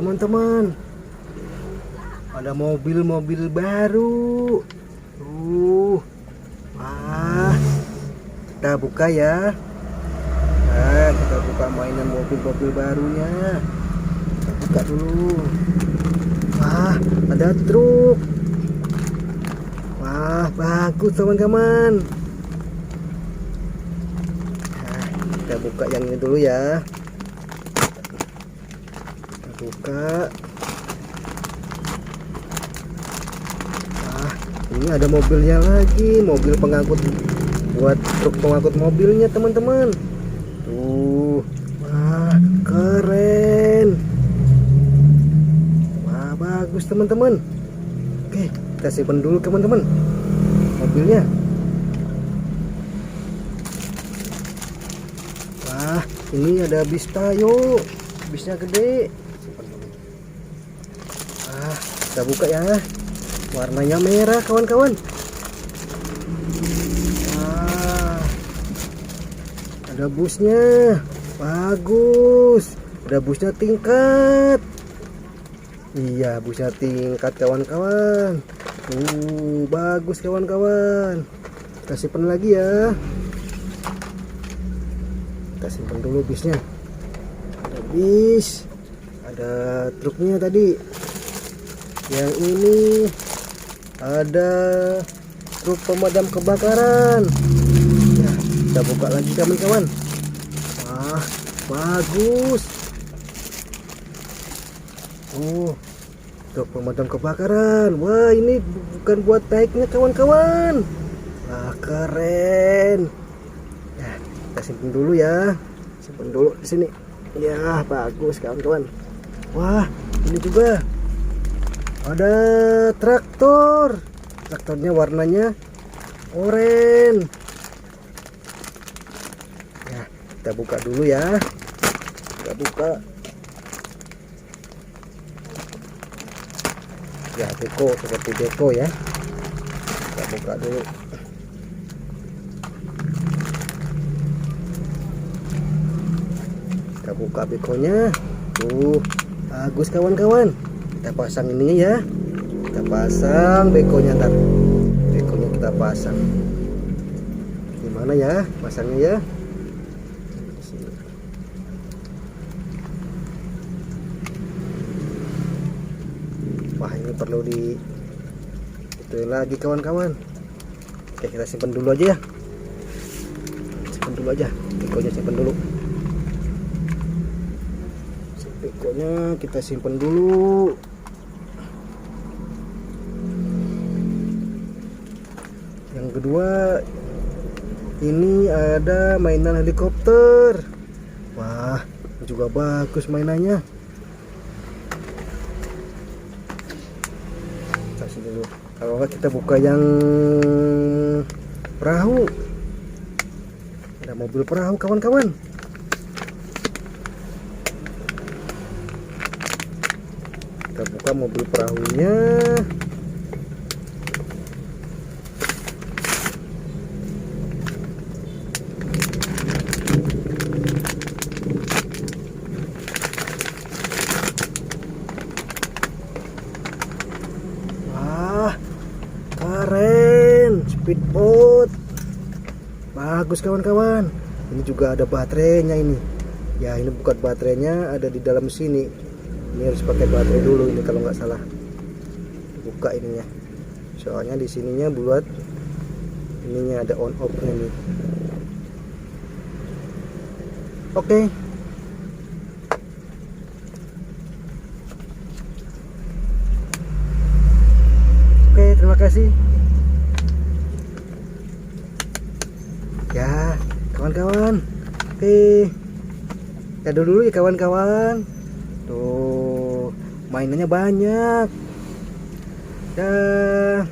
teman-teman, ada mobil-mobil baru. Wah, kita buka ya. Nah, kita buka mainan mobil-mobil barunya. Kita buka dulu. Wah, ada truk. Wah, bagus teman-teman. Nah, kita buka yang ini dulu ya. Kita buka. Wah, ini ada mobilnya lagi, mobil pengangkut buat truk pengangkut mobilnya teman-teman. Tuh, wah keren. Wah bagus teman-teman. Oke, kita simpan dulu teman-teman mobilnya. Wah, ini ada bis tayo, bisnya gede. Simpan dulu. Wah, kita buka ya. Warnanya merah kawan-kawan. Ada busnya, bagus. Ada busnya tingkat. Iya, busnya tingkat kawan-kawan. Bagus kawan-kawan. Kita simpan lagi ya. Kita simpan dulu bisnya. Ada bis, ada truknya tadi. Yang ini ada truk pemadam kebakaran. Kita buka lagi kawan-kawan. Wah, bagus. Truk pemadam kebakaran. Wah, ini bukan buat naiknya kawan-kawan. Wah, keren. Ya, kita simpan dulu ya. Simpan dulu di sini. Ya, bagus kawan-kawan. Wah, ini juga ada traktor. Traktornya warnanya oranye. Kita buka dulu ya. Kita buka. Ya, beko, seperti beko ya. Kita buka dulu. Kita buka bekonya. Bagus kawan-kawan. Kita pasang ininya ya. Kita pasang bekonya ntar. Bekonya kita pasang. Gimana ya pasangnya ya? Wah, ini perlu di ituin lagi kawan-kawan. Oke, kita simpan dulu aja ya. Simpan dulu aja. Bekonya simpan dulu. Bekonya kita simpan dulu. Yang kedua, ini ada mainan helikopter. Wah, juga bagus mainannya. Dulu. Kalau enggak kita buka yang perahu. Ada mobil perahu kawan-kawan. Kita buka mobil perahunya. Keren, speedboat. Bagus kawan-kawan. Ini juga ada baterainya ini. Ya, ini bukan baterainya, ada di dalam sini. Ini harus pakai baterai dulu ini kalau nggak salah. Buka ininya. Soalnya di sininya buat ininya ada on off-nya nih. Oke. Terima kasih ya kawan-kawan. Oke, ya dulu ya kawan-kawan. Tuh mainannya banyak. Dah.